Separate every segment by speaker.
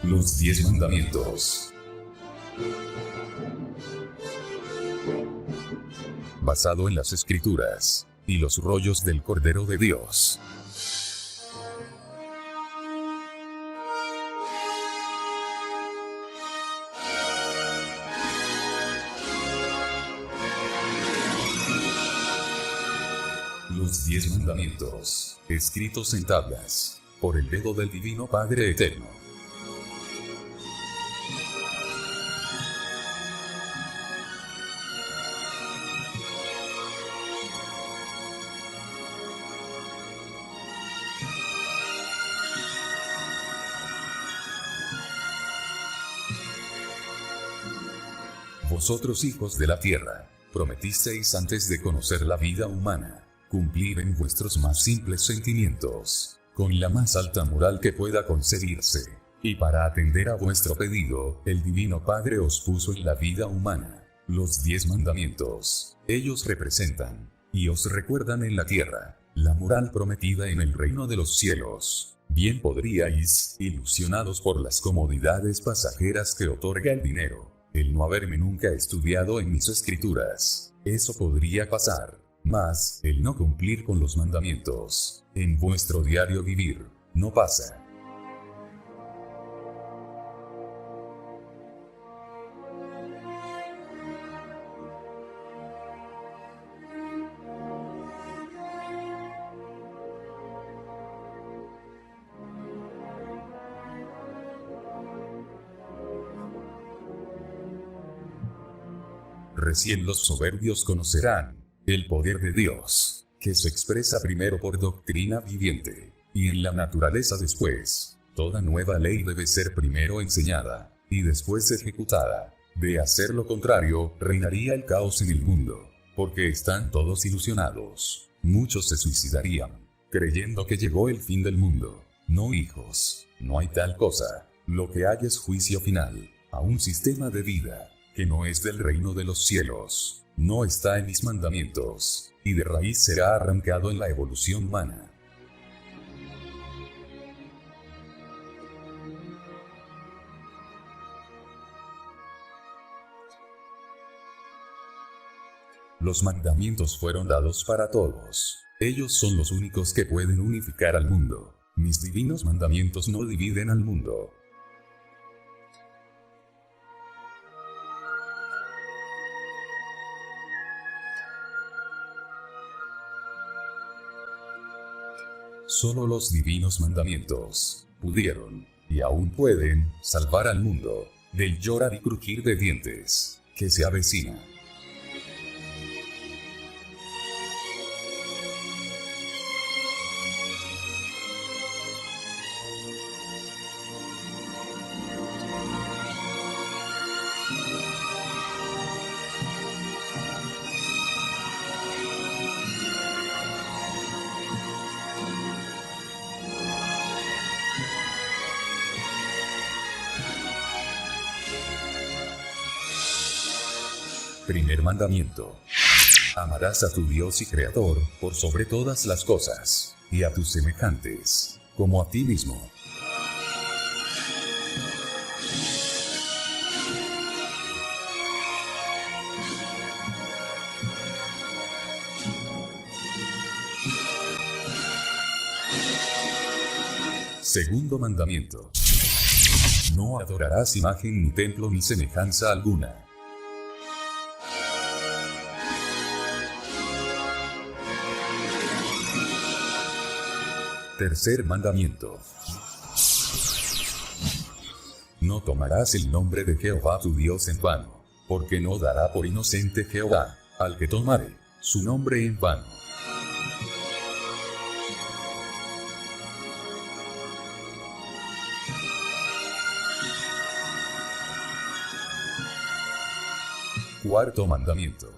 Speaker 1: Los 10 mandamientos. Basado en las Escrituras y los rollos del Cordero de Dios. Los 10 mandamientos, escritos en tablas, por el dedo del Divino Padre Eterno. Vosotros, hijos de la tierra, prometisteis antes de conocer la vida humana, cumplir en vuestros más simples sentimientos, con la más alta moral que pueda concebirse, y para atender a vuestro pedido, el Divino Padre os puso en la vida humana los 10 mandamientos. Ellos representan, y os recuerdan en la tierra, la moral prometida en el reino de los cielos. Bien podríais, ilusionados por las comodidades pasajeras que otorga el dinero, el no haberme nunca estudiado en mis escrituras, eso podría pasar. Mas, el no cumplir con los mandamientos, en vuestro diario vivir, no pasa. Recién los soberbios conocerán el poder de Dios, que se expresa primero por doctrina viviente, y en la naturaleza después. Toda nueva ley debe ser primero enseñada, y después ejecutada. De hacer lo contrario, reinaría el caos en el mundo, porque están todos ilusionados. Muchos se suicidarían, creyendo que llegó el fin del mundo. No, hijos, no hay tal cosa. Lo que hay es juicio final, a un sistema de vida, que no es del reino de los cielos. No está en mis mandamientos, y de raíz será arrancado en la evolución humana. Los mandamientos fueron dados para todos. Ellos son los únicos que pueden unificar al mundo. Mis divinos mandamientos no dividen al mundo. Solo los divinos mandamientos pudieron, y aún pueden, salvar al mundo del llorar y crujir de dientes que se avecina. Primer mandamiento. Amarás a tu Dios y Creador, por sobre todas las cosas, y a tus semejantes, como a ti mismo. Segundo mandamiento. No adorarás imagen ni templo ni semejanza alguna. Tercer mandamiento. No tomarás el nombre de Jehová tu Dios en vano, porque no dará por inocente Jehová al que tomare su nombre en vano. Cuarto mandamiento.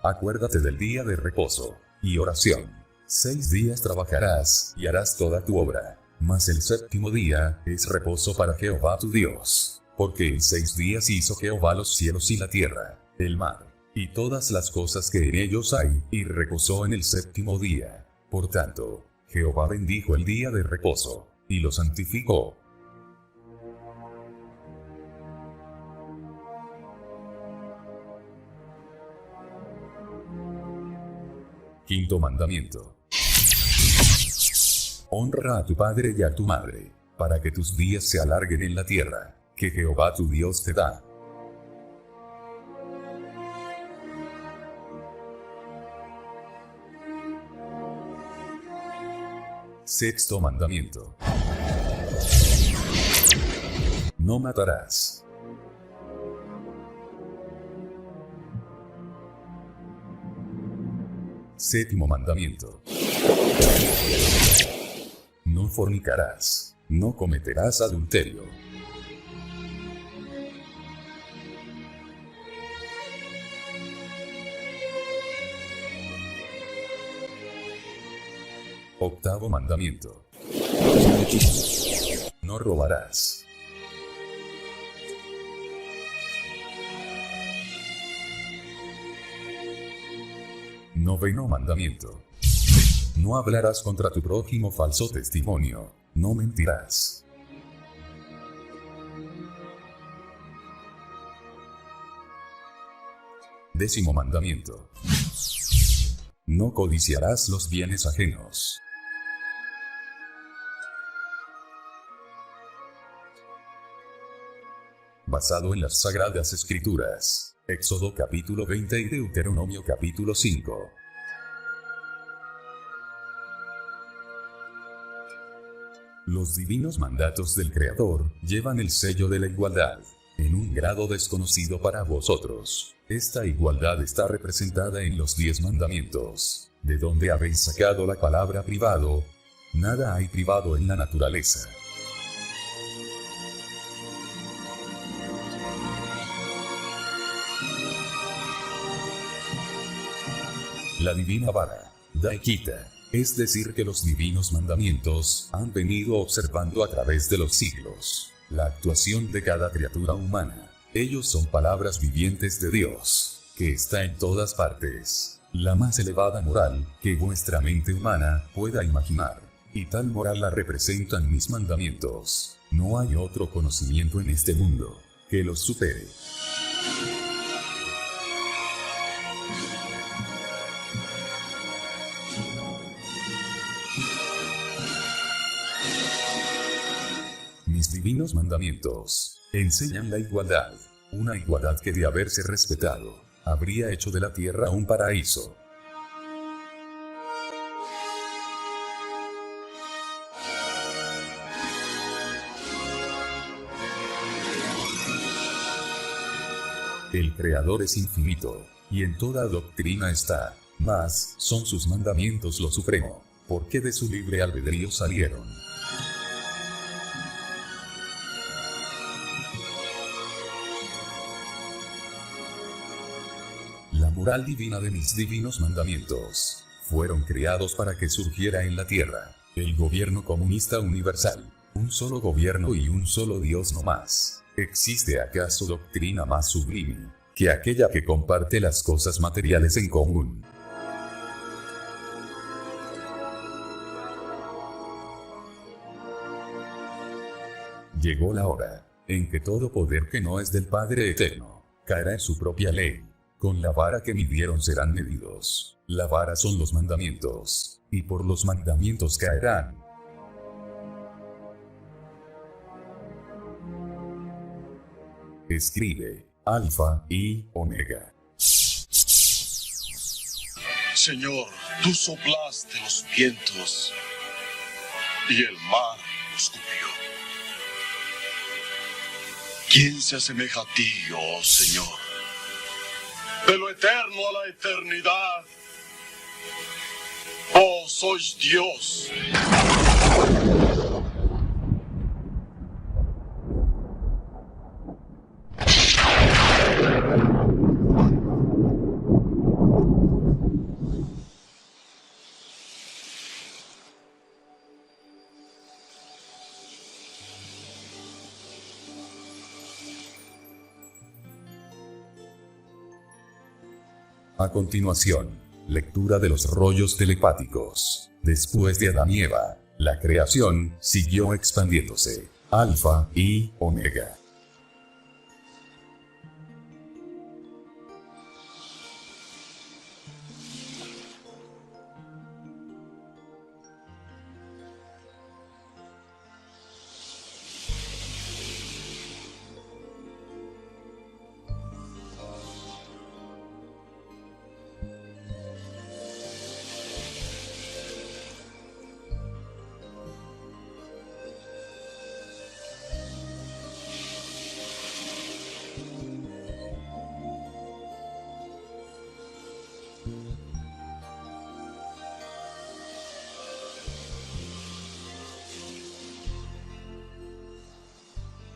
Speaker 1: Acuérdate del día de reposo y oración. 6 días trabajarás y harás toda tu obra, mas el séptimo día es reposo para Jehová tu Dios, porque en 6 días hizo Jehová los cielos y la tierra, el mar, y todas las cosas que en ellos hay, y reposó en el séptimo día. Por tanto, Jehová bendijo el día de reposo, y lo santificó. Quinto mandamiento. Honra a tu padre y a tu madre, para que tus días se alarguen en la tierra, que Jehová tu Dios te da. Sexto mandamiento. No matarás. Séptimo mandamiento. No fornicarás. No cometerás adulterio. Octavo mandamiento. No robarás. Noveno mandamiento. No hablarás contra tu prójimo falso testimonio. No mentirás. Décimo mandamiento. No codiciarás los bienes ajenos. Basado en las Sagradas Escrituras. Éxodo capítulo 20 y Deuteronomio capítulo 5. Los divinos mandatos del Creador llevan el sello de la igualdad, en un grado desconocido para vosotros. Esta igualdad está representada en los 10 mandamientos, de donde habéis sacado la palabra privado. Nada hay privado en la naturaleza. La divina vara, da y quita, es decir que los divinos mandamientos han venido observando a través de los siglos la actuación de cada criatura humana. Ellos son palabras vivientes de Dios, que está en todas partes, la más elevada moral que vuestra mente humana pueda imaginar, y tal moral la representan mis mandamientos. No hay otro conocimiento en este mundo que los supere. Mis divinos mandamientos enseñan la igualdad, una igualdad que de haberse respetado, habría hecho de la tierra un paraíso. El Creador es infinito, y en toda doctrina está, mas son sus mandamientos lo supremo, porque de su libre albedrío salieron. La moral divina de mis divinos mandamientos fueron creados para que surgiera en la tierra el gobierno comunista universal, un solo gobierno y un solo Dios no más. ¿Existe acaso doctrina más sublime que aquella que comparte las cosas materiales en común? Llegó la hora en que todo poder que no es del Padre Eterno caerá en su propia ley. Con la vara que midieron serán medidos. La vara son los mandamientos, y por los mandamientos caerán. Escribe, Alfa y Omega.
Speaker 2: Señor, tú soplaste los vientos, y el mar los cubrió. ¿Quién se asemeja a ti, oh Señor? De lo eterno a la eternidad, vos sois Dios.
Speaker 1: A continuación, lectura de los rollos telepáticos. Después de Adán y Eva, la creación siguió expandiéndose. Alfa y Omega.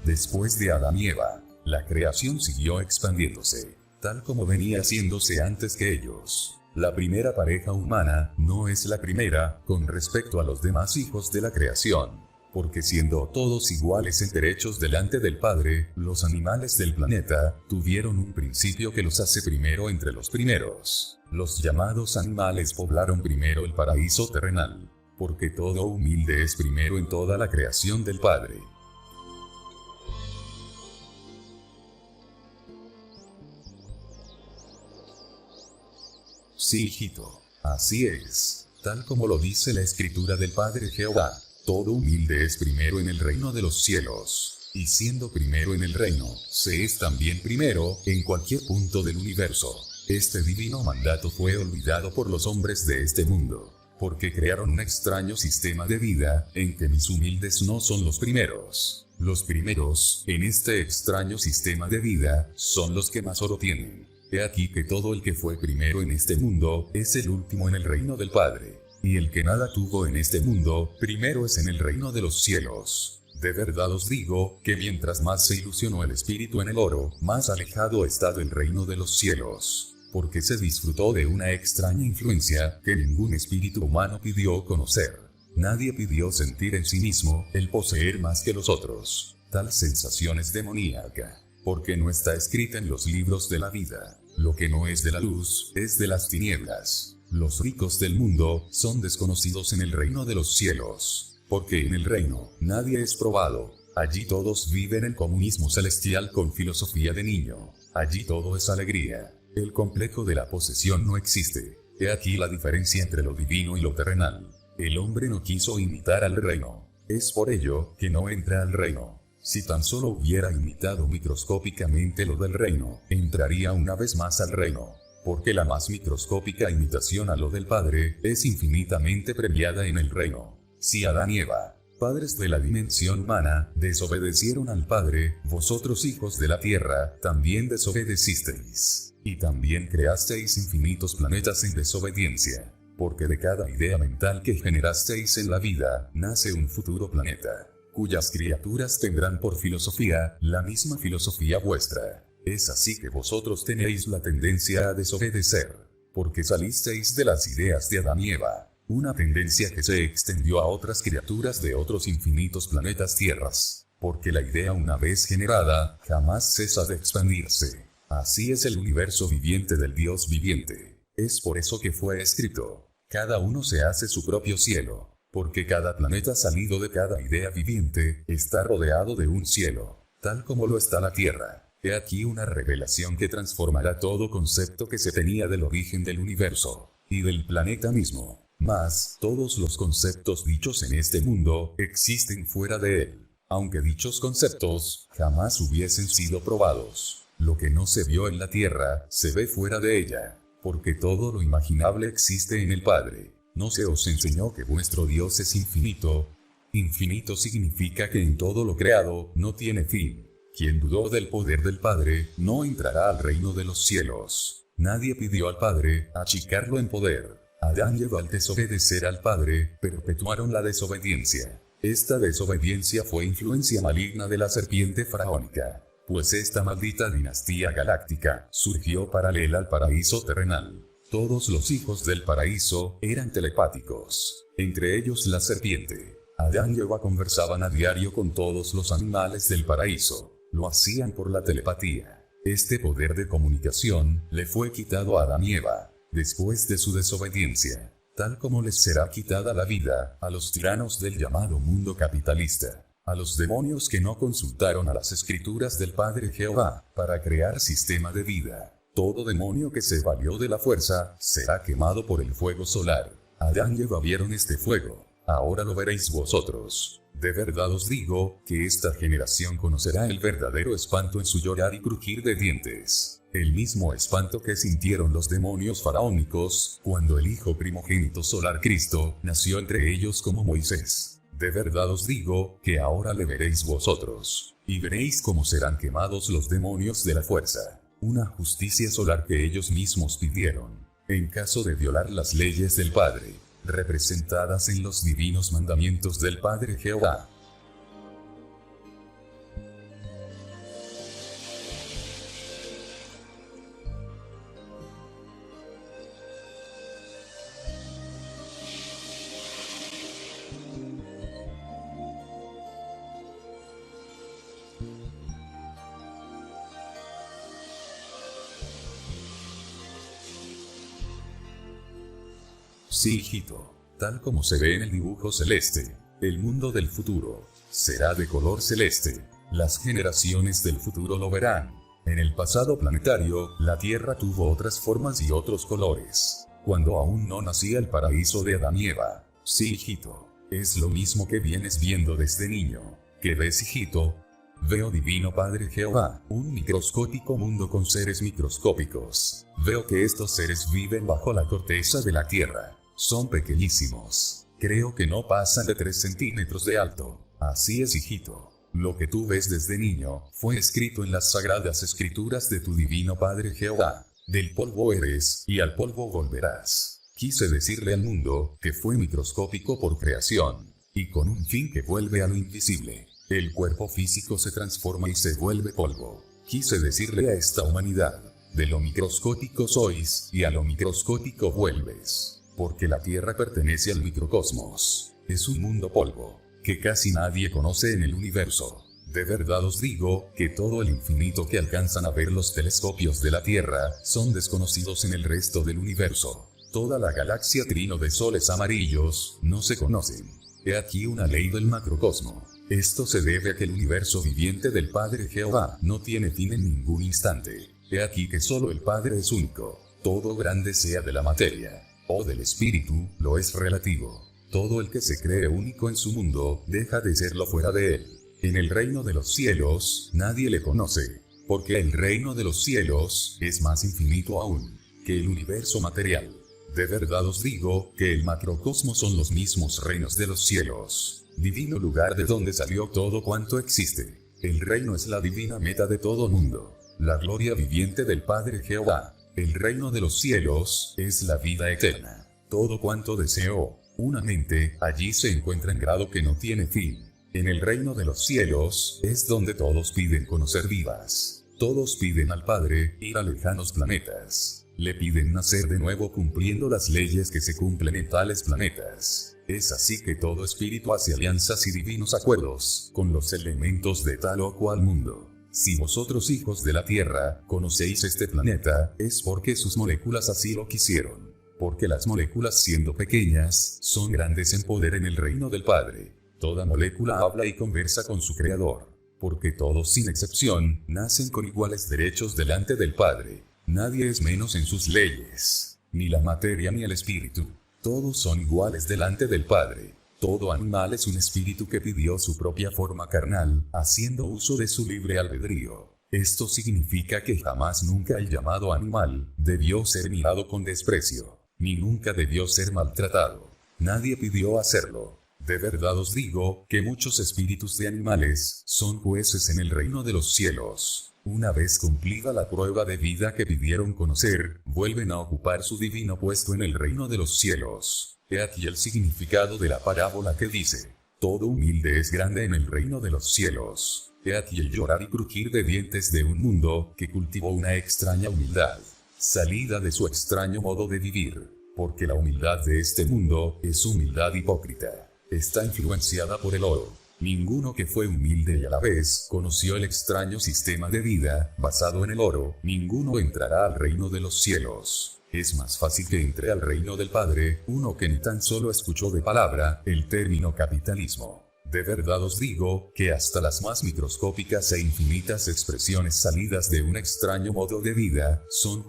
Speaker 1: Después de Adán y Eva, la creación siguió expandiéndose, tal como venía haciéndose antes que ellos. La primera pareja humana no es la primera con respecto a los demás hijos de la creación, porque siendo todos iguales en derechos delante del Padre, los animales del planeta tuvieron un principio que los hace primero entre los primeros. Los llamados animales poblaron primero el paraíso terrenal, porque todo humilde es primero en toda la creación del Padre. Sí, hijito, así es, tal como lo dice la escritura del Padre Jehová, todo humilde es primero en el reino de los cielos, y siendo primero en el reino, se es también primero en cualquier punto del universo. Este divino mandato fue olvidado por los hombres de este mundo, porque crearon un extraño sistema de vida, en que mis humildes no son los primeros. Los primeros, en este extraño sistema de vida, son los que más oro tienen. He aquí que todo el que fue primero en este mundo, es el último en el reino del Padre. Y el que nada tuvo en este mundo, primero es en el reino de los cielos. De verdad os digo, que mientras más se ilusionó el espíritu en el oro, más alejado está del reino de los cielos. Porque se disfrutó de una extraña influencia, que ningún espíritu humano pidió conocer. Nadie pidió sentir en sí mismo, el poseer más que los otros. Tal sensación es demoníaca, porque no está escrita en los libros de la vida. Lo que no es de la luz, es de las tinieblas. Los ricos del mundo, son desconocidos en el reino de los cielos, porque en el reino, nadie es probado. Allí todos viven en comunismo celestial con filosofía de niño. Allí todo es alegría. El complejo de la posesión no existe. He aquí la diferencia entre lo divino y lo terrenal. El hombre no quiso imitar al reino. Es por ello, que no entra al reino. Si tan solo hubiera imitado microscópicamente lo del reino, entraría una vez más al reino, porque la más microscópica imitación a lo del Padre, es infinitamente premiada en el reino. Si Adán y Eva, padres de la dimensión humana, desobedecieron al Padre, vosotros hijos de la tierra, también desobedecisteis, y también creasteis infinitos planetas en desobediencia, porque de cada idea mental que generasteis en la vida, nace un futuro planeta, cuyas criaturas tendrán por filosofía, la misma filosofía vuestra. Es así que vosotros tenéis la tendencia a desobedecer, porque salisteis de las ideas de Adán y Eva, una tendencia que se extendió a otras criaturas de otros infinitos planetas tierras, porque la idea una vez generada, jamás cesa de expandirse. Así es el universo viviente del Dios viviente. Es por eso que fue escrito, cada uno se hace su propio cielo. Porque cada planeta salido de cada idea viviente, está rodeado de un cielo, tal como lo está la Tierra. He aquí una revelación que transformará todo concepto que se tenía del origen del universo, y del planeta mismo. Mas, todos los conceptos dichos en este mundo, existen fuera de él. Aunque dichos conceptos, jamás hubiesen sido probados. Lo que no se vio en la Tierra, se ve fuera de ella. Porque todo lo imaginable existe en el Padre. ¿No se os enseñó que vuestro Dios es infinito? Infinito significa que en todo lo creado, no tiene fin. Quien dudó del poder del Padre, no entrará al reino de los cielos. Nadie pidió al Padre, achicarlo en poder. Adán y Eva al desobedecer al Padre, perpetuaron la desobediencia. Esta desobediencia fue influencia maligna de la serpiente faraónica. Pues esta maldita dinastía galáctica, surgió paralela al paraíso terrenal. Todos los hijos del paraíso, eran telepáticos, entre ellos la serpiente. Adán y Eva conversaban a diario con todos los animales del paraíso, lo hacían por la telepatía. Este poder de comunicación, le fue quitado a Adán y Eva, después de su desobediencia. tal como les será quitada la vida a los tiranos del llamado mundo capitalista, a los demonios que no consultaron a las escrituras del Padre Jehová para crear sistema de vida. Todo demonio que se valió de la fuerza será quemado por el fuego solar. Adán y Eva vieron este fuego, ahora lo veréis vosotros. De verdad os digo, que esta generación conocerá el verdadero espanto en su llorar y crujir de dientes. El mismo espanto que sintieron los demonios faraónicos, cuando el Hijo primogénito solar Cristo, nació entre ellos como Moisés. De verdad os digo, que ahora le veréis vosotros, y veréis cómo serán quemados los demonios de la fuerza. Una justicia solar que ellos mismos pidieron, en caso de violar las leyes del Padre, representadas en los divinos mandamientos del Padre Jehová. Sí, hijito, tal como se ve en el dibujo celeste, el mundo del futuro será de color celeste. Las generaciones del futuro lo verán. En el pasado planetario, la Tierra tuvo otras formas y otros colores, cuando aún no nacía el paraíso de Adán y Eva. Sí, hijito, es lo mismo que vienes viendo desde niño. ¿Qué ves, hijito? Veo divino Padre Jehová, un microscópico mundo con seres microscópicos. Veo que estos seres viven bajo la corteza de la Tierra. Son pequeñísimos. Creo que no pasan de 3 centímetros de alto. Así es, hijito. Lo que tú ves desde niño, fue escrito en las sagradas escrituras de tu divino Padre Jehová. Del polvo eres, y al polvo volverás. Quise decirle al mundo, que fue microscópico por creación, y con un fin que vuelve a lo invisible. El cuerpo físico se transforma y se vuelve polvo. Quise decirle a esta humanidad, de lo microscópico sois, y a lo microscópico vuelves. Porque la Tierra pertenece al microcosmos. Es un mundo polvo, que casi nadie conoce en el universo. De verdad os digo, que todo el infinito que alcanzan a ver los telescopios de la Tierra, son desconocidos en el resto del universo. Toda la galaxia trino de soles amarillos, no se conocen. He aquí una ley del macrocosmo. Esto se debe a que el universo viviente del Padre Jehová, no tiene fin en ningún instante. He aquí que solo el Padre es único. Todo grande sea de la materia o del espíritu, lo es relativo. Todo el que se cree único en su mundo, deja de serlo fuera de él. En el reino de los cielos, nadie le conoce, porque el reino de los cielos, es más infinito aún, que el universo material. De verdad os digo, que el macrocosmos son los mismos reinos de los cielos, divino lugar de donde salió todo cuanto existe. El reino es la divina meta de todo mundo, la gloria viviente del Padre Jehová. El reino de los cielos, es la vida eterna. Todo cuanto deseo una mente, allí se encuentra en grado que no tiene fin. En el reino de los cielos, es donde todos piden conocer vivas. Todos piden al Padre, ir a lejanos planetas. Le piden nacer de nuevo cumpliendo las leyes que se cumplen en tales planetas. Es así que todo espíritu hace alianzas y divinos acuerdos, con los elementos de tal o cual mundo. Si vosotros, hijos de la Tierra, conocéis este planeta, es porque sus moléculas así lo quisieron. Porque las moléculas, siendo pequeñas, son grandes en poder en el reino del Padre. Toda molécula habla y conversa con su Creador. Porque todos, sin excepción, nacen con iguales derechos delante del Padre. Nadie es menos en sus leyes, ni la materia ni el espíritu. Todos son iguales delante del Padre. Todo animal es un espíritu que pidió su propia forma carnal, haciendo uso de su libre albedrío. Esto significa que jamás nunca el llamado animal debió ser mirado con desprecio, ni nunca debió ser maltratado. Nadie pidió hacerlo. De verdad os digo, que muchos espíritus de animales son jueces en el reino de los cielos. Una vez cumplida la prueba de vida que pidieron conocer, vuelven a ocupar su divino puesto en el reino de los cielos. He aquí el significado de la parábola que dice: todo humilde es grande en el reino de los cielos. He aquí el llorar y crujir de dientes de un mundo que cultivó una extraña humildad, salida de su extraño modo de vivir, porque la humildad de este mundo es humildad hipócrita. Está influenciada por el oro. Ninguno que fue humilde y a la vez conoció el extraño sistema de vida basado en el oro, ninguno entrará al reino de los cielos. Es más fácil que entre al reino del Padre uno que ni tan solo escuchó de palabra el término capitalismo. De verdad os digo, que hasta las más microscópicas e infinitas expresiones salidas de un extraño modo de vida, son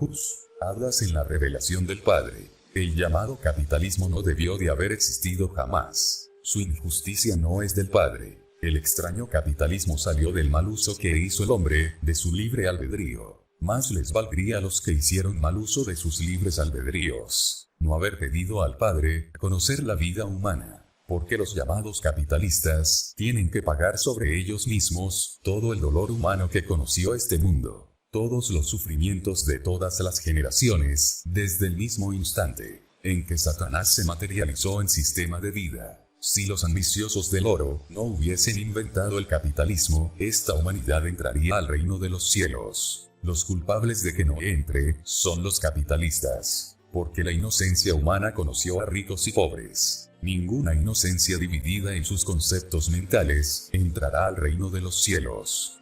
Speaker 1: hadas en la revelación del Padre. El llamado capitalismo no debió de haber existido jamás. Su injusticia no es del Padre. El extraño capitalismo salió del mal uso que hizo el hombre de su libre albedrío. Más les valdría a los que hicieron mal uso de sus libres albedríos no haber pedido al Padre conocer la vida humana. Porque los llamados capitalistas tienen que pagar sobre ellos mismos todo el dolor humano que conoció este mundo, todos los sufrimientos de todas las generaciones, desde el mismo instante en que Satanás se materializó en sistema de vida. Si los ambiciosos del oro no hubiesen inventado el capitalismo, esta humanidad entraría al reino de los cielos. Los culpables de que no entre son los capitalistas, porque la inocencia humana conoció a ricos y pobres. Ninguna inocencia dividida en sus conceptos mentales entrará al reino de los cielos.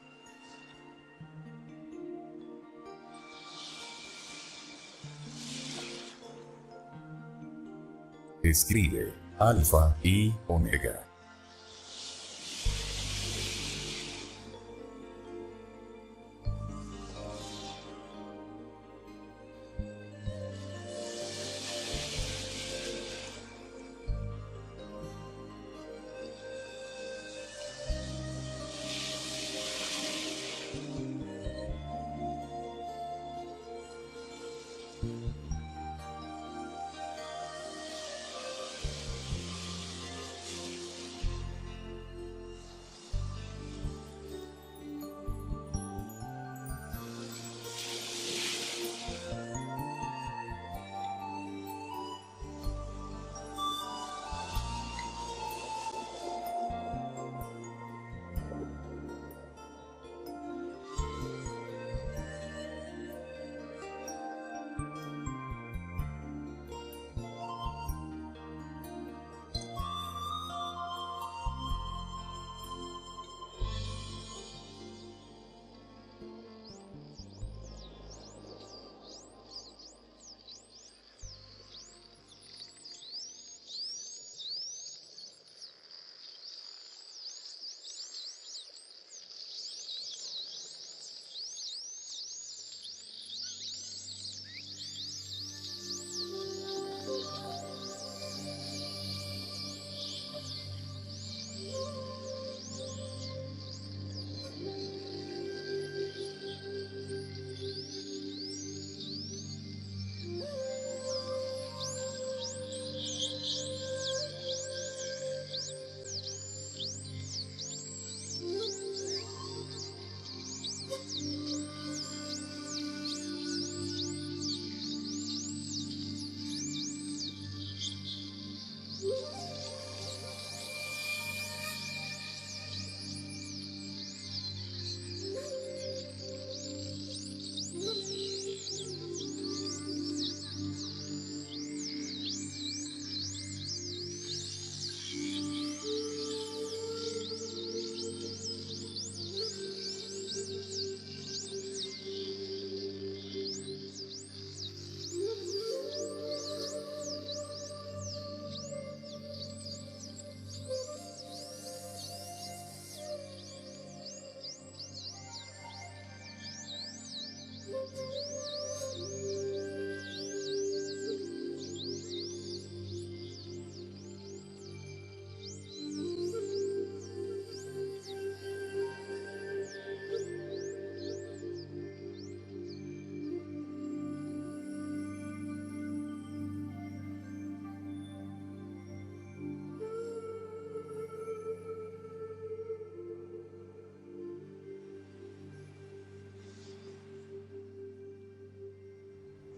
Speaker 1: Escribe Alfa y Omega.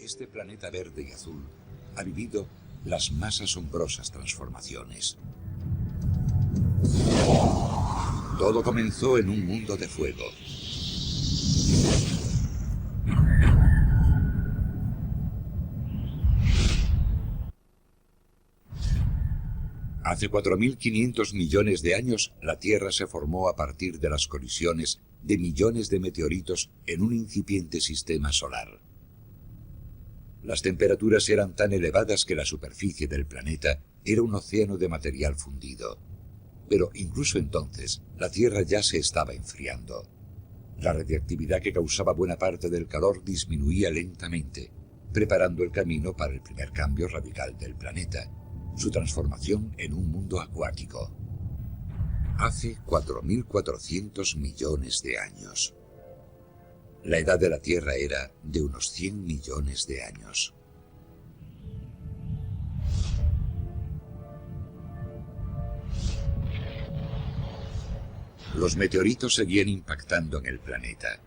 Speaker 3: Este planeta verde y azul ha vivido las más asombrosas transformaciones. Todo comenzó en un mundo de fuego. Hace 4.500 millones de años, la Tierra se formó a partir de las colisiones de millones de meteoritos en un incipiente sistema solar. Las temperaturas eran tan elevadas que la superficie del planeta era un océano de material fundido. Pero incluso entonces, la Tierra ya se estaba enfriando. La radiactividad que causaba buena parte del calor disminuía lentamente, preparando el camino para el primer cambio radical del planeta, su transformación en un mundo acuático. Hace 4.400 millones de años. La edad de la Tierra era de unos 100 millones de años. Los meteoritos seguían impactando en el planeta,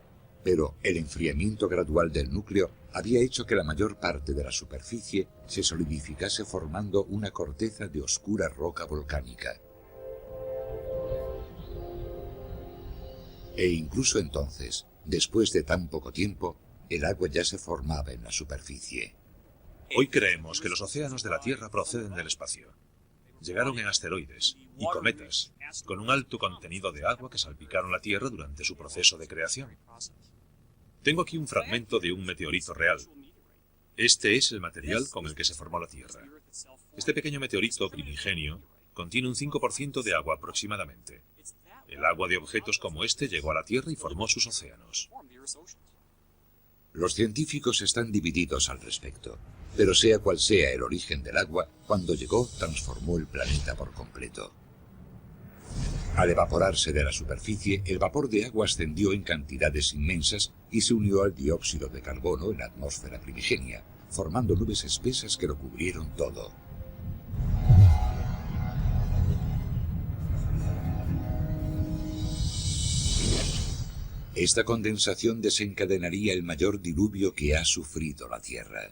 Speaker 3: pero el enfriamiento gradual del núcleo había hecho que la mayor parte de la superficie se solidificase formando una corteza de oscura roca volcánica. E incluso entonces, después de tan poco tiempo, el agua ya se formaba en la superficie.
Speaker 4: Hoy creemos que los océanos de la Tierra proceden del espacio. Llegaron en asteroides y cometas, con un alto contenido de agua que salpicaron la Tierra durante su proceso de creación. Tengo aquí un fragmento de un meteorito real. Este es el material con el que se formó la Tierra. Este pequeño meteorito primigenio contiene un 5% de agua aproximadamente. El agua de objetos como este llegó a la Tierra y formó sus océanos.
Speaker 3: Los científicos están divididos al respecto, pero sea cual sea el origen del agua, cuando llegó transformó el planeta por completo. Al evaporarse de la superficie, el vapor de agua ascendió en cantidades inmensas y se unió al dióxido de carbono en la atmósfera primigenia, formando nubes espesas que lo cubrieron todo. Esta condensación desencadenaría el mayor diluvio que ha sufrido la Tierra.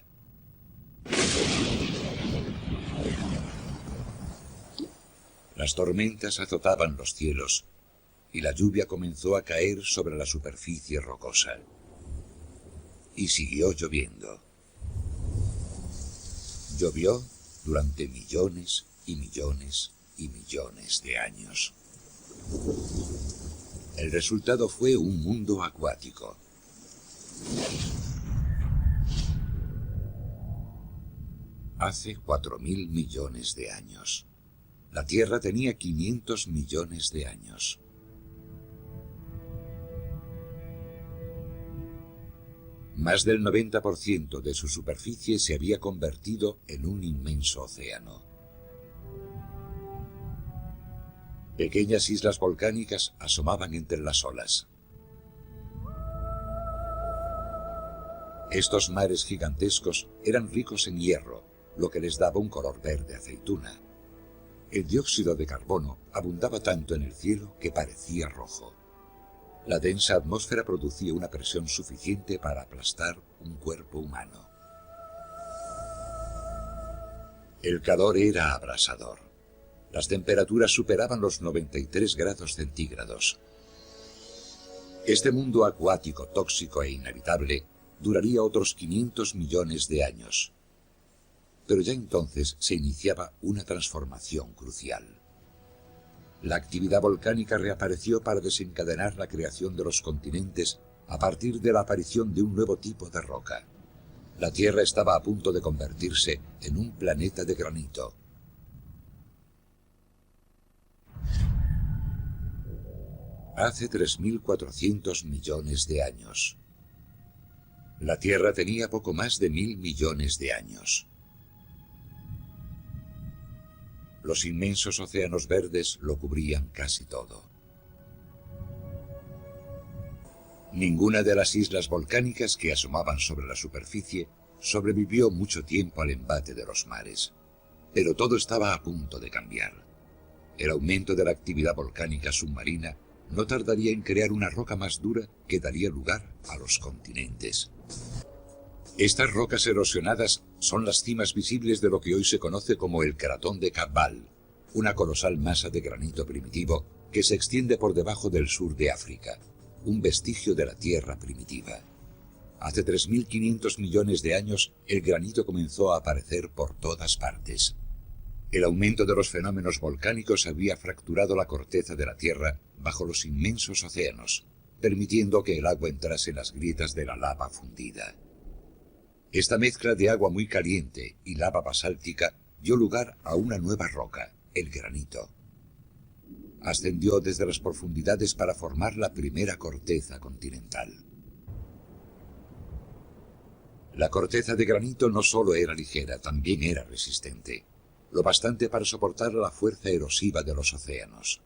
Speaker 3: Las tormentas azotaban los cielos y la lluvia comenzó a caer sobre la superficie rocosa. Y siguió lloviendo. Llovió durante millones y millones y millones de años. El resultado fue un mundo acuático. Hace 4.000 millones de años. La Tierra tenía 500 millones de años. Más del 90% de su superficie se había convertido en un inmenso océano. Pequeñas islas volcánicas asomaban entre las olas. Estos mares gigantescos eran ricos en hierro, lo que les daba un color verde aceituna. El dióxido de carbono abundaba tanto en el cielo que parecía rojo. La densa atmósfera producía una presión suficiente para aplastar un cuerpo humano. El calor era abrasador. Las temperaturas superaban los 93 grados centígrados. Este mundo acuático, tóxico e inhabitable duraría otros 500 millones de años. Pero ya entonces se iniciaba una transformación crucial. La actividad volcánica reapareció para desencadenar la creación de los continentes a partir de la aparición de un nuevo tipo de roca. La Tierra estaba a punto de convertirse en un planeta de granito. Hace 3.400 millones de años. La Tierra tenía poco más de 1.000 millones de años. Los inmensos océanos verdes lo cubrían casi todo. Ninguna de las islas volcánicas que asomaban sobre la superficie sobrevivió mucho tiempo al embate de los mares. Pero todo estaba a punto de cambiar. El aumento de la actividad volcánica submarina no tardaría en crear una roca más dura que daría lugar a los continentes. Estas rocas erosionadas son las cimas visibles de lo que hoy se conoce como el cratón de Cabbal, una colosal masa de granito primitivo que se extiende por debajo del sur de África, un vestigio de la Tierra primitiva. Hace 3.500 millones de años, el granito comenzó a aparecer por todas partes. El aumento de los fenómenos volcánicos había fracturado la corteza de la Tierra bajo los inmensos océanos, permitiendo que el agua entrase en las grietas de la lava fundida. Esta mezcla de agua muy caliente y lava basáltica dio lugar a una nueva roca, el granito. Ascendió desde las profundidades para formar la primera corteza continental. La corteza de granito no solo era ligera, también era resistente, lo bastante para soportar la fuerza erosiva de los océanos.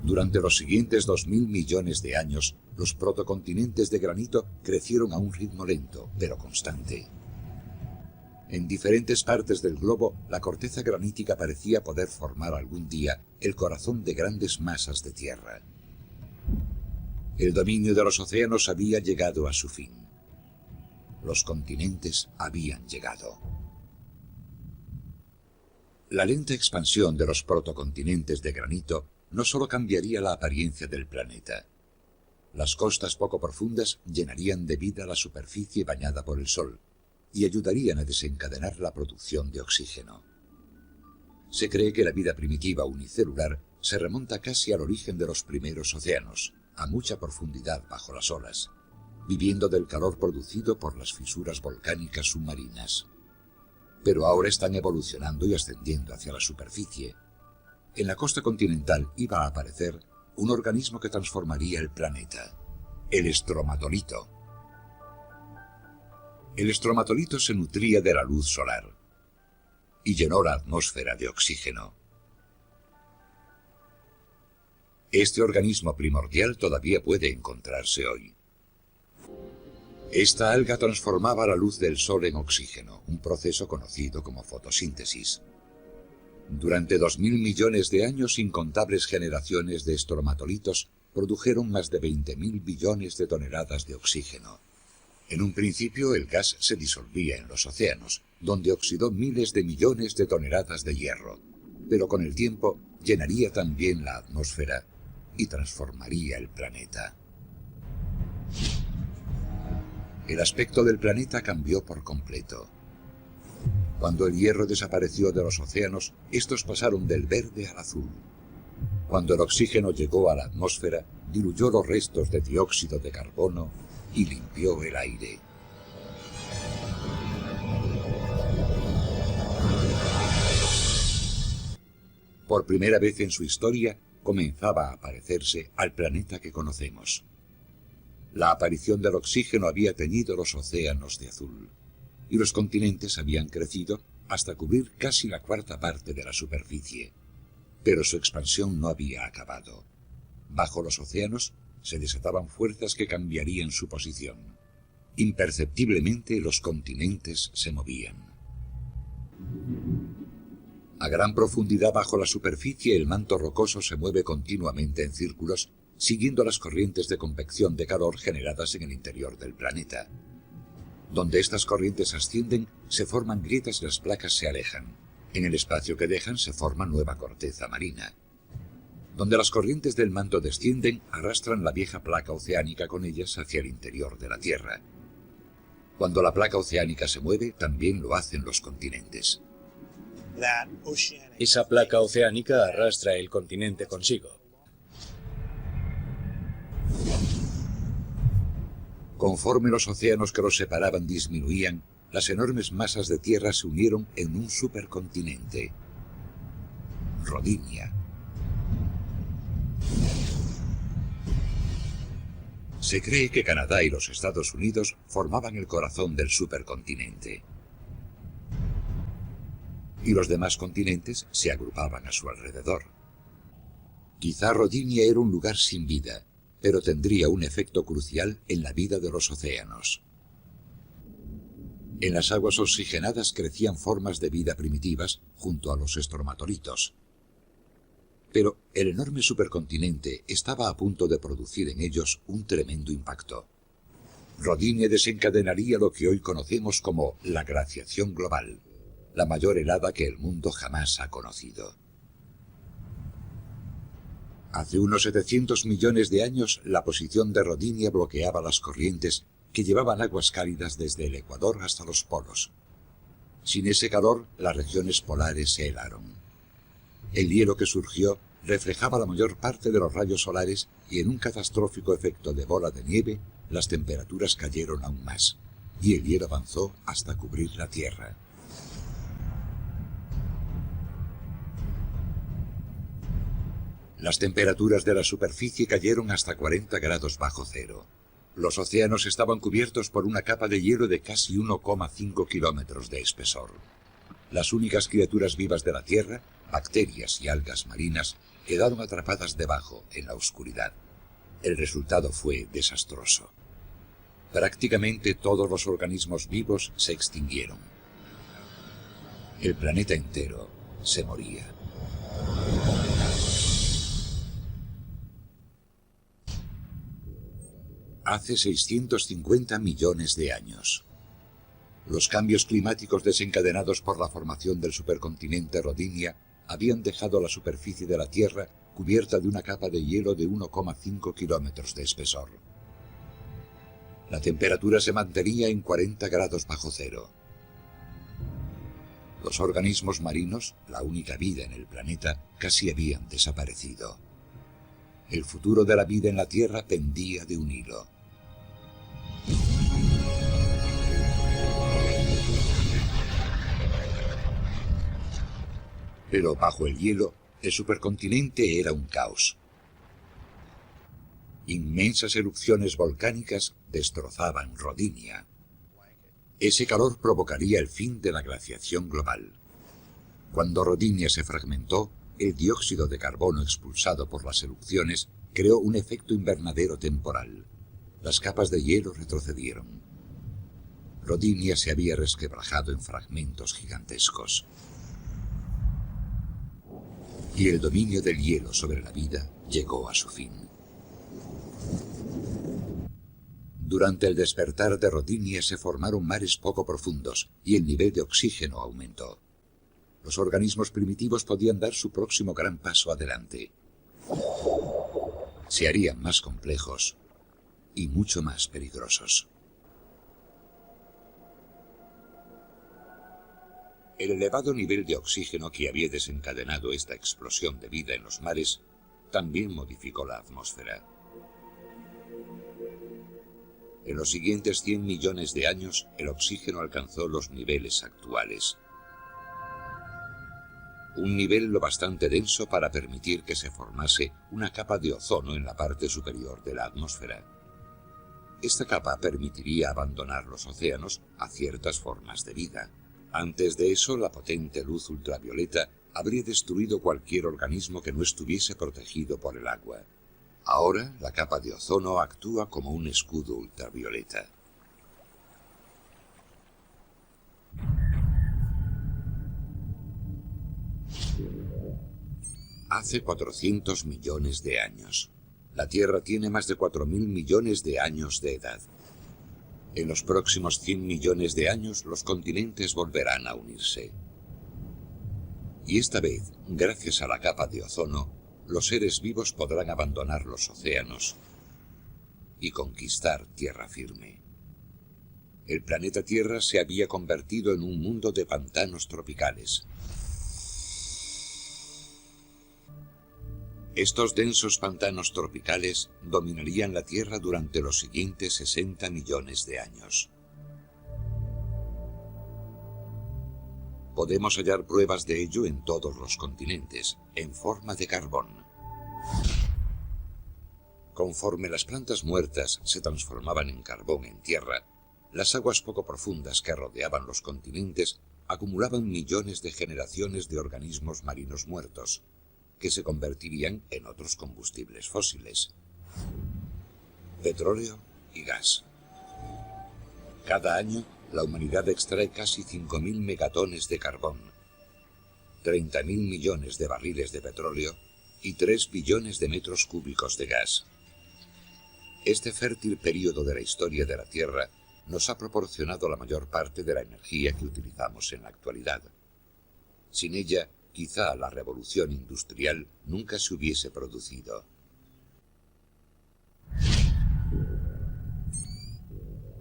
Speaker 3: Durante los siguientes 2000 millones de años, los protocontinentes de granito crecieron a un ritmo lento, pero constante. En diferentes partes del globo, la corteza granítica parecía poder formar algún día el corazón de grandes masas de tierra. El dominio de los océanos había llegado a su fin. Los continentes habían llegado. La lenta expansión de los protocontinentes de granito no solo cambiaría la apariencia del planeta. Las costas poco profundas llenarían de vida la superficie bañada por el sol y ayudarían a desencadenar la producción de oxígeno. Se cree que la vida primitiva unicelular se remonta casi al origen de los primeros océanos, a mucha profundidad bajo las olas, viviendo del calor producido por las fisuras volcánicas submarinas. Pero ahora están evolucionando y ascendiendo hacia la superficie. En la costa continental iba a aparecer un organismo que transformaría el planeta, el estromatolito. El estromatolito se nutría de la luz solar y llenó la atmósfera de oxígeno. Este organismo primordial todavía puede encontrarse hoy. Esta alga transformaba la luz del sol en oxígeno, un proceso conocido como fotosíntesis. Durante 2000 millones de años, incontables generaciones de estromatolitos produjeron más de 20.000 billones de toneladas de oxígeno. En un principio, el gas se disolvía en los océanos, donde oxidó miles de millones de toneladas de hierro, pero con el tiempo llenaría también la atmósfera y transformaría el planeta. El aspecto del planeta cambió por completo. Cuando el hierro desapareció de los océanos, estos pasaron del verde al azul. Cuando el oxígeno llegó a la atmósfera, diluyó los restos de dióxido de carbono y limpió el aire. Por primera vez en su historia, comenzaba a parecerse al planeta que conocemos. La aparición del oxígeno había teñido los océanos de azul, y los continentes habían crecido hasta cubrir casi la cuarta parte de la superficie. Pero su expansión no había acabado. Bajo los océanos se desataban fuerzas que cambiarían su posición. Imperceptiblemente los continentes se movían. A gran profundidad bajo la superficie, el manto rocoso se mueve continuamente en círculos, siguiendo las corrientes de convección de calor generadas en el interior del planeta. Donde estas corrientes ascienden, se forman grietas y las placas se alejan. En el espacio que dejan se forma nueva corteza marina. Donde las corrientes del manto descienden, arrastran la vieja placa oceánica con ellas hacia el interior de la Tierra. Cuando la placa oceánica se mueve, también lo hacen los continentes.
Speaker 5: Esa placa oceánica arrastra el continente consigo.
Speaker 3: Conforme los océanos que los separaban disminuían, las enormes masas de tierra se unieron en un supercontinente, Rodinia. Se cree que Canadá y los Estados Unidos formaban el corazón del supercontinente, y los demás continentes se agrupaban a su alrededor. Quizá Rodinia era un lugar sin vida, pero tendría un efecto crucial en la vida de los océanos. En las aguas oxigenadas crecían formas de vida primitivas junto a los estromatolitos. Pero el enorme supercontinente estaba a punto de producir en ellos un tremendo impacto. Rodinia desencadenaría lo que hoy conocemos como la glaciación global, la mayor helada que el mundo jamás ha conocido. Hace unos 700 millones de años, la posición de Rodinia bloqueaba las corrientes que llevaban aguas cálidas desde el Ecuador hasta los polos. Sin ese calor, las regiones polares se helaron. El hielo que surgió reflejaba la mayor parte de los rayos solares y en un catastrófico efecto de bola de nieve, las temperaturas cayeron aún más, y el hielo avanzó hasta cubrir la Tierra. Las temperaturas de la superficie cayeron hasta 40 grados bajo cero. Los océanos estaban cubiertos por una capa de hielo de casi 1,5 kilómetros de espesor. Las únicas criaturas vivas de la Tierra, bacterias y algas marinas, quedaron atrapadas debajo, en la oscuridad. El resultado fue desastroso. Prácticamente todos los organismos vivos se extinguieron. El planeta entero se moría. Hace 650 millones de años. Los cambios climáticos desencadenados por la formación del supercontinente Rodinia habían dejado la superficie de la Tierra cubierta de una capa de hielo de 1,5 kilómetros de espesor. La temperatura se mantenía en 40 grados bajo cero. Los organismos marinos, la única vida en el planeta, casi habían desaparecido. El futuro de la vida en la Tierra pendía de un hilo. Pero bajo el hielo, el supercontinente era un caos. Inmensas erupciones volcánicas destrozaban Rodinia. Ese calor provocaría el fin de la glaciación global. Cuando Rodinia se fragmentó, el dióxido de carbono expulsado por las erupciones creó un efecto invernadero temporal. Las capas de hielo retrocedieron. Rodinia se había resquebrajado en fragmentos gigantescos. Y el dominio del hielo sobre la vida llegó a su fin. Durante el despertar de Rodinia se formaron mares poco profundos y el nivel de oxígeno aumentó. Los organismos primitivos podían dar su próximo gran paso adelante. Se harían más complejos y mucho más peligrosos. El elevado nivel de oxígeno que había desencadenado esta explosión de vida en los mares también modificó la atmósfera. En los siguientes 100 millones de años, el oxígeno alcanzó los niveles actuales. Un nivel lo bastante denso para permitir que se formase una capa de ozono en la parte superior de la atmósfera. Esta capa permitiría abandonar los océanos a ciertas formas de vida. Antes de eso, la potente luz ultravioleta habría destruido cualquier organismo que no estuviese protegido por el agua. Ahora, la capa de ozono actúa como un escudo ultravioleta. Hace 400 millones de años. La Tierra tiene más de 4.000 millones de años de edad. En los próximos 100 millones de años, los continentes volverán a unirse. Y esta vez, gracias a la capa de ozono, los seres vivos podrán abandonar los océanos y conquistar tierra firme. El planeta Tierra se había convertido en un mundo de pantanos tropicales. Estos densos pantanos tropicales dominarían la Tierra durante los siguientes 60 millones de años. Podemos hallar pruebas de ello en todos los continentes, en forma de carbón. Conforme las plantas muertas se transformaban en carbón en tierra, las aguas poco profundas que rodeaban los continentes acumulaban millones de generaciones de organismos marinos muertos, que se convertirían en otros combustibles fósiles: petróleo y gas. Cada año, la humanidad extrae casi 5.000 megatones de carbón, 30.000 millones de barriles de petróleo y 3 billones de metros cúbicos de gas. Este fértil período de la historia de la Tierra nos ha proporcionado la mayor parte de la energía que utilizamos en la actualidad. Sin ella, quizá la revolución industrial nunca se hubiese producido.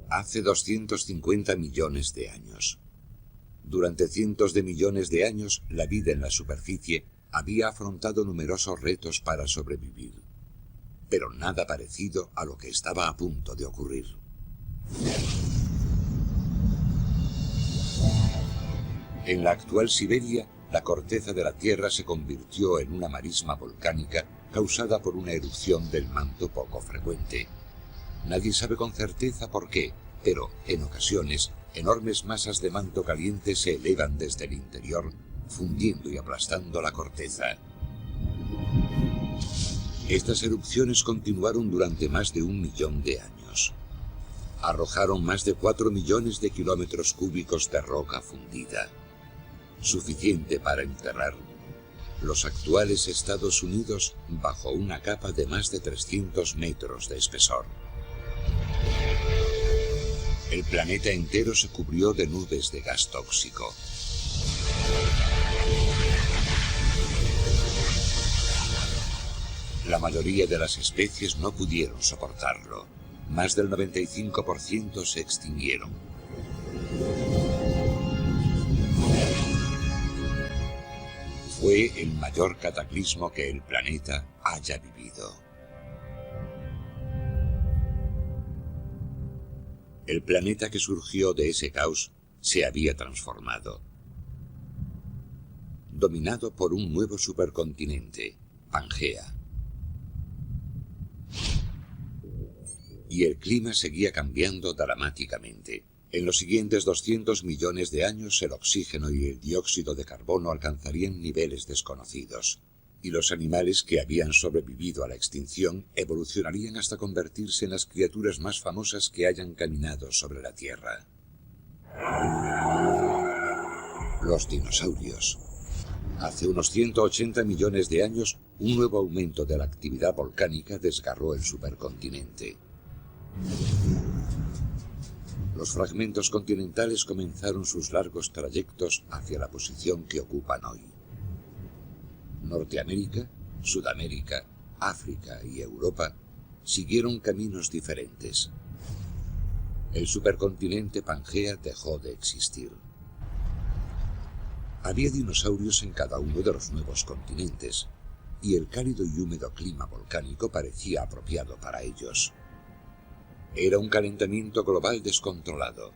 Speaker 3: Hace 250 millones de años. Durante cientos de millones de años, la vida en la superficie había afrontado numerosos retos para sobrevivir, pero nada parecido a lo que estaba a punto de ocurrir. En la actual Siberia, la corteza de la Tierra se convirtió en una marisma volcánica causada por una erupción del manto poco frecuente. Nadie sabe con certeza por qué, pero en ocasiones enormes masas de manto caliente se elevan desde el interior, fundiendo y aplastando la corteza. Estas erupciones continuaron durante más de 1 millón de años. Arrojaron más de 4 millones de kilómetros cúbicos de roca fundida, suficiente para enterrar los actuales Estados Unidos bajo una capa de más de 300 metros de espesor. El planeta entero se cubrió de nubes de gas tóxico. La mayoría de las especies no pudieron soportarlo. Más del 95% se extinguieron. Fue el mayor cataclismo que el planeta haya vivido. El planeta que surgió de ese caos se había transformado, dominado por un nuevo supercontinente, Pangea. Y el clima seguía cambiando dramáticamente. En los siguientes 200 millones de años el oxígeno y el dióxido de carbono alcanzarían niveles desconocidos, y los animales que habían sobrevivido a la extinción evolucionarían hasta convertirse en las criaturas más famosas que hayan caminado sobre la Tierra. Los dinosaurios. Hace unos 180 millones de años, un nuevo aumento de la actividad volcánica desgarró el supercontinente. Los fragmentos continentales comenzaron sus largos trayectos hacia la posición que ocupan hoy. Norteamérica, Sudamérica, África y Europa siguieron caminos diferentes. El supercontinente Pangea dejó de existir. Había dinosaurios en cada uno de los nuevos continentes, y el cálido y húmedo clima volcánico parecía apropiado para ellos. Era un calentamiento global descontrolado.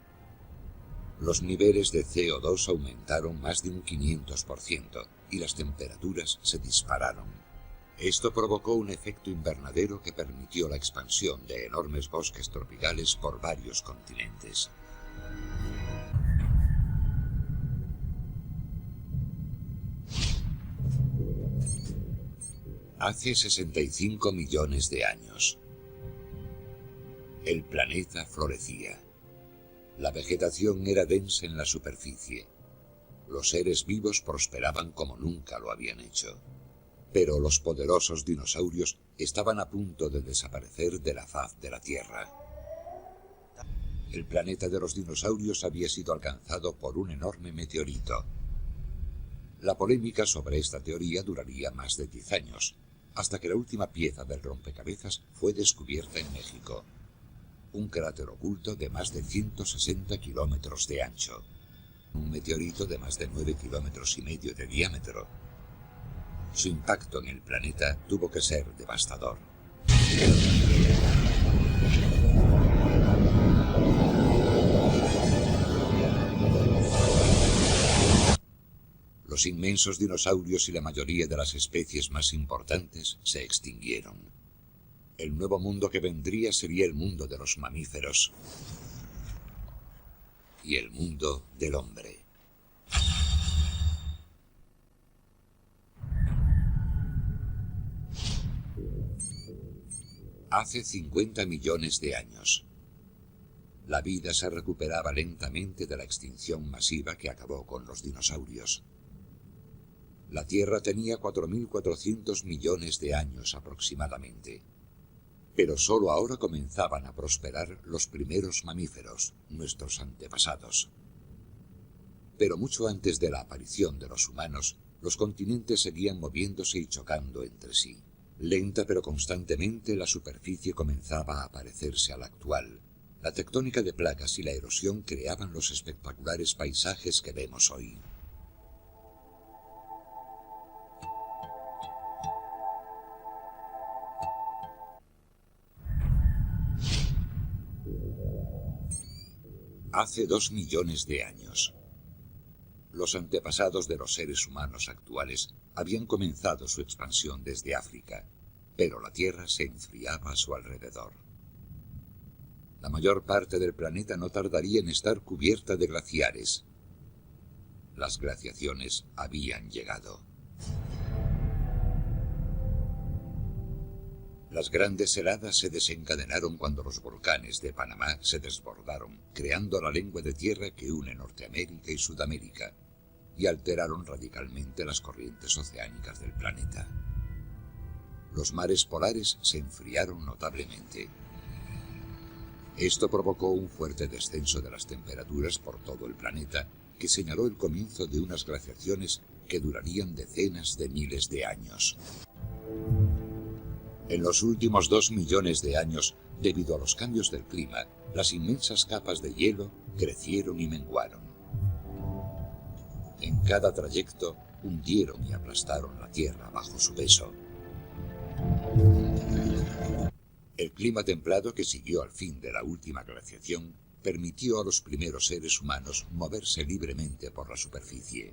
Speaker 3: Los niveles de CO2 aumentaron más de un 500% y las temperaturas se dispararon. Esto provocó un efecto invernadero que permitió la expansión de enormes bosques tropicales por varios continentes. Hace 65 millones de años. El planeta florecía. La vegetación era densa en la superficie. Los seres vivos prosperaban como nunca lo habían hecho. Pero los poderosos dinosaurios estaban a punto de desaparecer de la faz de la Tierra. El planeta de los dinosaurios había sido alcanzado por un enorme meteorito. La polémica sobre esta teoría duraría más de 10 años, hasta que la última pieza del rompecabezas fue descubierta en México. Un cráter oculto de más de 160 kilómetros de ancho. Un meteorito de más de 9,5 kilómetros de diámetro. Su impacto en el planeta tuvo que ser devastador. Los inmensos dinosaurios y la mayoría de las especies más importantes se extinguieron. El nuevo mundo que vendría sería el mundo de los mamíferos y el mundo del hombre. Hace 50 millones de años, la vida se recuperaba lentamente de la extinción masiva que acabó con los dinosaurios. La Tierra tenía 4.400 millones de años aproximadamente. Pero solo ahora comenzaban a prosperar los primeros mamíferos, nuestros antepasados. Pero mucho antes de la aparición de los humanos, los continentes seguían moviéndose y chocando entre sí. Lenta pero constantemente la superficie comenzaba a parecerse a la actual. La tectónica de placas y la erosión creaban los espectaculares paisajes que vemos hoy. Hace 2 millones de años. Los antepasados de los seres humanos actuales habían comenzado su expansión desde África, pero la Tierra se enfriaba a su alrededor. La mayor parte del planeta no tardaría en estar cubierta de glaciares. Las glaciaciones habían llegado. Las grandes heladas se desencadenaron cuando los volcanes de Panamá se desbordaron, creando la lengua de tierra que une Norteamérica y Sudamérica, y alteraron radicalmente las corrientes oceánicas del planeta. Los mares polares se enfriaron notablemente. Esto provocó un fuerte descenso de las temperaturas por todo el planeta, que señaló el comienzo de unas glaciaciones que durarían decenas de miles de años. En los últimos 2 millones de años, debido a los cambios del clima, las inmensas capas de hielo crecieron y menguaron. En cada trayecto, hundieron y aplastaron la Tierra bajo su peso. El clima templado que siguió al fin de la última glaciación permitió a los primeros seres humanos moverse libremente por la superficie.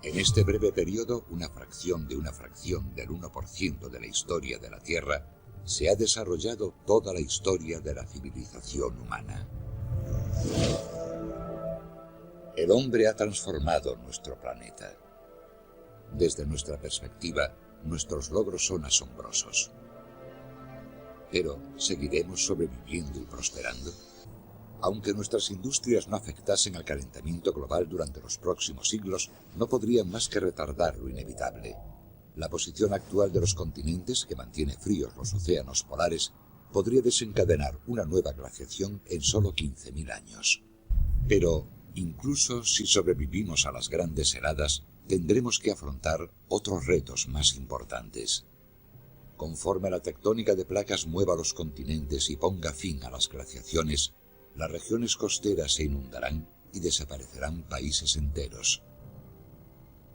Speaker 3: En este breve periodo, una fracción del 1% de la historia de la Tierra, se ha desarrollado toda la historia de la civilización humana. El hombre ha transformado nuestro planeta. Desde nuestra perspectiva, nuestros logros son asombrosos. Pero, ¿seguiremos sobreviviendo y prosperando? Aunque nuestras industrias no afectasen al calentamiento global durante los próximos siglos, no podrían más que retardar lo inevitable. La posición actual de los continentes, que mantiene fríos los océanos polares, podría desencadenar una nueva glaciación en solo 15.000 años. Pero, incluso si sobrevivimos a las grandes heladas, tendremos que afrontar otros retos más importantes. Conforme la tectónica de placas mueva los continentes y ponga fin a las glaciaciones, las regiones costeras se inundarán y desaparecerán países enteros.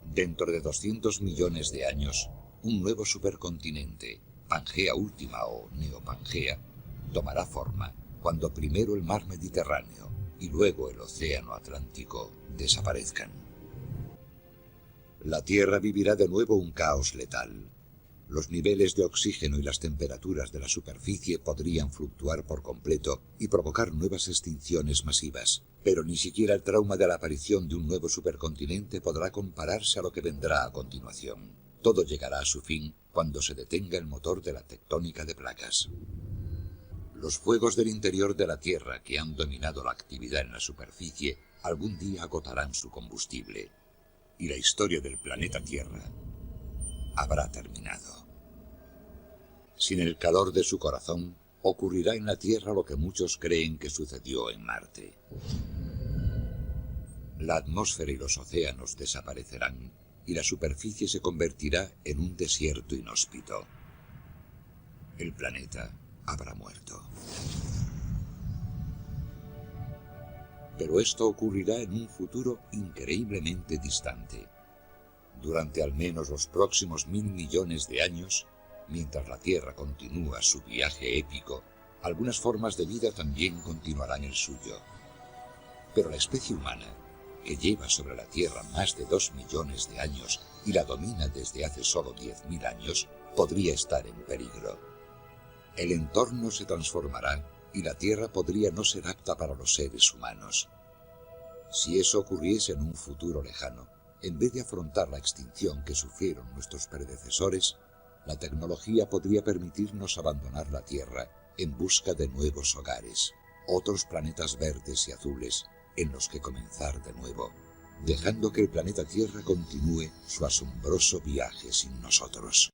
Speaker 3: Dentro de 200 millones de años, un nuevo supercontinente, Pangea Última o Neopangea, tomará forma cuando primero el mar Mediterráneo y luego el océano Atlántico desaparezcan. La Tierra vivirá de nuevo un caos letal. Los niveles de oxígeno y las temperaturas de la superficie podrían fluctuar por completo y provocar nuevas extinciones masivas. Pero ni siquiera el trauma de la aparición de un nuevo supercontinente podrá compararse a lo que vendrá a continuación. Todo llegará a su fin cuando se detenga el motor de la tectónica de placas. Los fuegos del interior de la Tierra que han dominado la actividad en la superficie algún día agotarán su combustible. Y la historia del planeta Tierra habrá terminado. Sin el calor de su corazón, ocurrirá en la Tierra lo que muchos creen que sucedió en Marte. La atmósfera y los océanos desaparecerán y la superficie se convertirá en un desierto inhóspito. El planeta habrá muerto. Pero esto ocurrirá en un futuro increíblemente distante. Durante al menos los próximos 1.000 millones de años, mientras la Tierra continúa su viaje épico, algunas formas de vida también continuarán el suyo. Pero la especie humana, que lleva sobre la Tierra más de 2 millones de años y la domina desde hace solo 10.000 años, podría estar en peligro. El entorno se transformará y la Tierra podría no ser apta para los seres humanos. Si eso ocurriese en un futuro lejano, en vez de afrontar la extinción que sufrieron nuestros predecesores, la tecnología podría permitirnos abandonar la Tierra en busca de nuevos hogares, otros planetas verdes y azules en los que comenzar de nuevo, dejando que el planeta Tierra continúe su asombroso viaje sin nosotros.